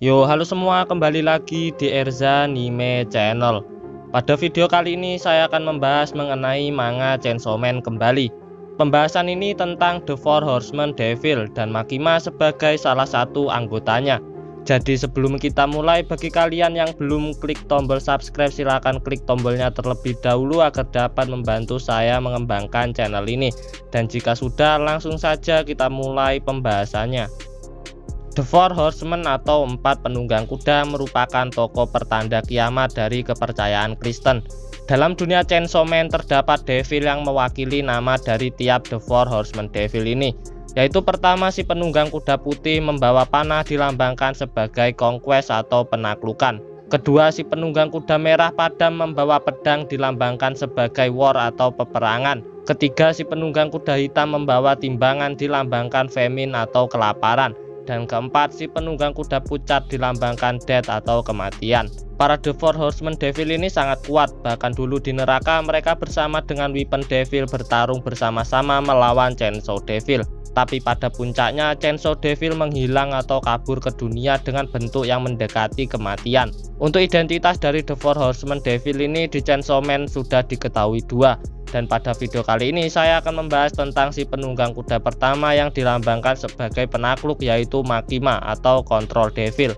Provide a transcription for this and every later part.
Yo, halo semua, kembali lagi di Erza Anime Channel. Pada video kali ini saya akan membahas mengenai manga Chainsaw Man kembali. Pembahasan ini tentang The Four Horsemen Devil dan Makima sebagai salah satu anggotanya. Jadi sebelum kita mulai, bagi kalian yang belum klik tombol subscribe, silahkan klik tombolnya terlebih dahulu agar dapat membantu saya mengembangkan channel ini. Dan jika sudah, langsung saja kita mulai pembahasannya. The Four Horsemen atau 4 penunggang kuda merupakan tokoh pertanda kiamat dari kepercayaan Kristen. Dalam dunia Chainsaw Man terdapat devil yang mewakili nama dari tiap The Four Horsemen Devil ini, yaitu pertama si penunggang kuda putih membawa panah dilambangkan sebagai conquest atau penaklukan. Kedua, si penunggang kuda merah padam membawa pedang dilambangkan sebagai war atau peperangan. Ketiga, si penunggang kuda hitam membawa timbangan dilambangkan famine atau kelaparan. Dan keempat, si penunggang kuda pucat dilambangkan death atau kematian. Para The Four Horsemen Devil ini sangat kuat, bahkan dulu di neraka mereka bersama dengan Weapon Devil bertarung bersama-sama melawan Chainsaw Devil. Tapi pada puncaknya Chainsaw Devil menghilang atau kabur ke dunia dengan bentuk yang mendekati kematian. Untuk identitas dari The Four Horsemen Devil ini di Chainsaw Man sudah diketahui dua. Dan pada video kali ini saya akan membahas tentang si penunggang kuda pertama yang dilambangkan sebagai penakluk, yaitu Makima atau Control Devil.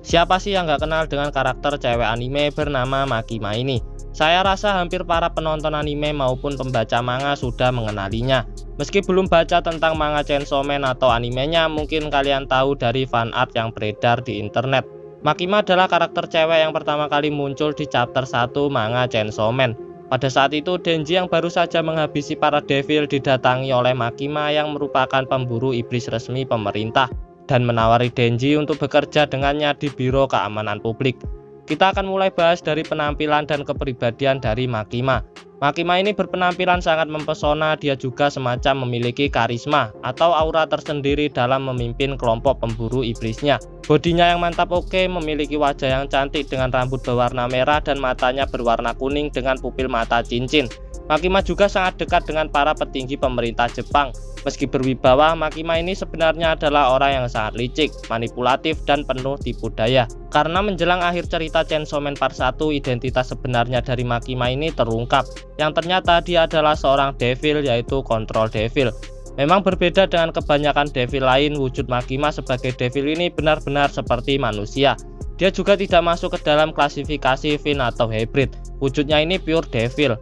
Siapa sih yang gak kenal dengan karakter cewek anime bernama Makima ini? Saya rasa hampir para penonton anime maupun pembaca manga sudah mengenalinya. Meski belum baca tentang manga Chainsaw Man atau animenya, mungkin kalian tahu dari fan art yang beredar di internet. Makima adalah karakter cewek yang pertama kali muncul di chapter 1 manga Chainsaw Man. Pada saat itu Denji yang baru saja menghabisi para devil didatangi oleh Makima yang merupakan pemburu iblis resmi pemerintah dan menawari Denji untuk bekerja dengannya di Biro Keamanan Publik. Kita akan mulai bahas dari penampilan dan kepribadian dari Makima. Makima ini berpenampilan sangat mempesona, dia juga semacam memiliki karisma atau aura tersendiri dalam memimpin kelompok pemburu iblisnya. Bodinya yang mantap oke, memiliki wajah yang cantik dengan rambut berwarna merah dan matanya berwarna kuning dengan pupil mata cincin. Makima juga sangat dekat dengan para petinggi pemerintah Jepang. Meski berwibawa, Makima ini sebenarnya adalah orang yang sangat licik, manipulatif, dan penuh tipu daya. Karena menjelang akhir cerita Chainsaw Man Part 1, identitas sebenarnya dari Makima ini terungkap, yang ternyata dia adalah seorang devil, yaitu Control Devil. Memang berbeda dengan kebanyakan devil lain, wujud Makima sebagai devil ini benar-benar seperti manusia. Dia juga tidak masuk ke dalam klasifikasi Fin atau hybrid, wujudnya ini pure devil.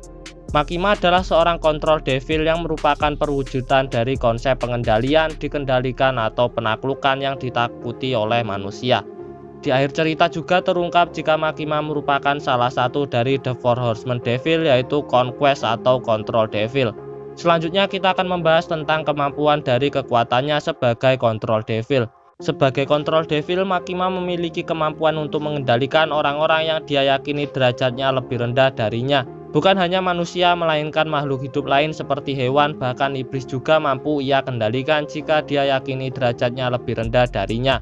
Makima adalah seorang Control Devil yang merupakan perwujudan dari konsep pengendalian, dikendalikan, atau penaklukan yang ditakuti oleh manusia. Di akhir cerita juga terungkap jika Makima merupakan salah satu dari The Four Horsemen Devil, yaitu Conquest atau Control Devil. Selanjutnya kita akan membahas tentang kemampuan dari kekuatannya sebagai Control Devil. Sebagai Control Devil, Makima memiliki kemampuan untuk mengendalikan orang-orang yang dia yakini derajatnya lebih rendah darinya. Bukan hanya manusia, melainkan makhluk hidup lain seperti hewan, bahkan iblis juga mampu ia kendalikan jika dia yakini derajatnya lebih rendah darinya.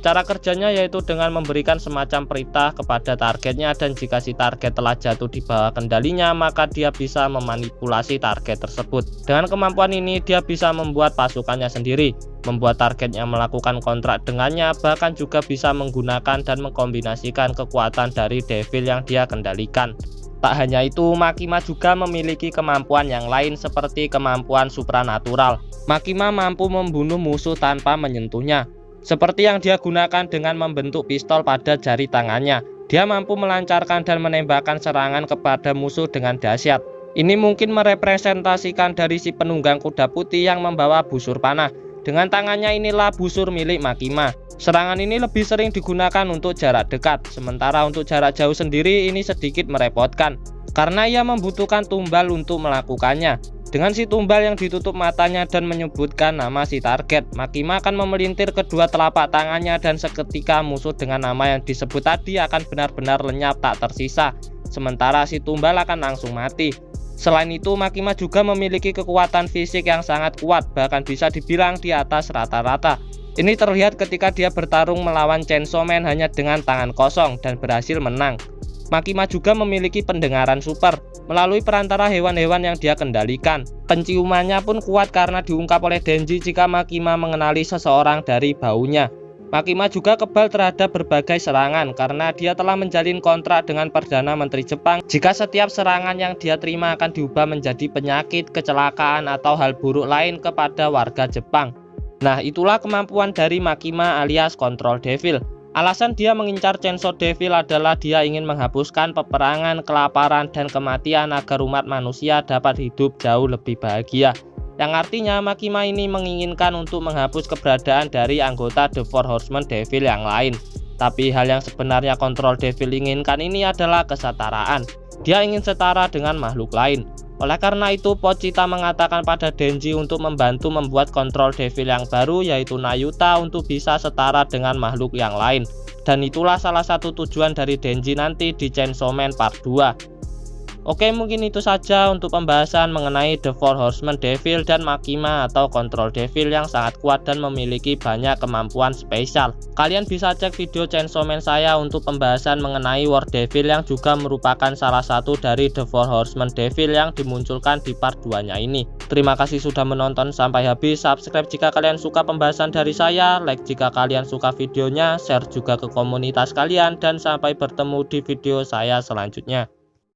Cara kerjanya yaitu dengan memberikan semacam perintah kepada targetnya, dan jika si target telah jatuh di bawah kendalinya, maka dia bisa memanipulasi target tersebut. Dengan kemampuan ini, dia bisa membuat pasukannya sendiri, membuat targetnya melakukan kontrak dengannya, bahkan juga bisa menggunakan dan mengkombinasikan kekuatan dari devil yang dia kendalikan. Tak hanya itu, Makima juga memiliki kemampuan yang lain seperti kemampuan supranatural. Makima mampu membunuh musuh tanpa menyentuhnya, seperti yang dia gunakan dengan membentuk pistol pada jari tangannya. Dia mampu melancarkan dan menembakkan serangan kepada musuh dengan dahsyat. Ini mungkin merepresentasikan dari si penunggang kuda putih yang membawa busur panah. Dengan tangannya inilah busur milik Makima. Serangan ini lebih sering digunakan untuk jarak dekat, sementara untuk jarak jauh sendiri ini sedikit merepotkan, karena ia membutuhkan tumbal untuk melakukannya. Dengan si tumbal yang ditutup matanya dan menyebutkan nama si target, Makima akan memelintir kedua telapak tangannya dan seketika musuh dengan nama yang disebut tadi akan benar-benar lenyap tak tersisa, sementara si tumbal akan langsung mati. Selain itu, Makima juga memiliki kekuatan fisik yang sangat kuat, bahkan bisa dibilang di atas rata-rata. Ini terlihat ketika dia bertarung melawan Chainsaw Man hanya dengan tangan kosong dan berhasil menang. Makima juga memiliki pendengaran super melalui perantara hewan-hewan yang dia kendalikan. Penciumannya pun kuat karena diungkap oleh Denji jika Makima mengenali seseorang dari baunya. Makima juga kebal terhadap berbagai serangan karena dia telah menjalin kontrak dengan Perdana Menteri Jepang jika setiap serangan yang dia terima akan diubah menjadi penyakit, kecelakaan, atau hal buruk lain kepada warga Jepang. Nah, itulah kemampuan dari Makima alias Control Devil. Alasan dia mengincar Chainsaw Devil adalah dia ingin menghapuskan peperangan, kelaparan, dan kematian agar umat manusia dapat hidup jauh lebih bahagia. Yang artinya Makima ini menginginkan untuk menghapus keberadaan dari anggota The Four Horsemen Devil yang lain. Tapi hal yang sebenarnya Control Devil inginkan ini adalah kesetaraan. Dia ingin setara dengan makhluk lain. Oleh karena itu Pochita mengatakan pada Denji untuk membantu membuat Control Devil yang baru, yaitu Nayuta, untuk bisa setara dengan makhluk yang lain. Dan itulah salah satu tujuan dari Denji nanti di Chainsaw Man Part 2. Oke, mungkin itu saja untuk pembahasan mengenai The Four Horsemen Devil dan Makima atau Control Devil yang sangat kuat dan memiliki banyak kemampuan spesial. Kalian bisa cek video Chainsaw Man saya untuk pembahasan mengenai War Devil yang juga merupakan salah satu dari The Four Horsemen Devil yang dimunculkan di part 2-nya ini. Terima kasih sudah menonton sampai habis. Subscribe jika kalian suka pembahasan dari saya, like jika kalian suka videonya, share juga ke komunitas kalian, dan sampai bertemu di video saya selanjutnya.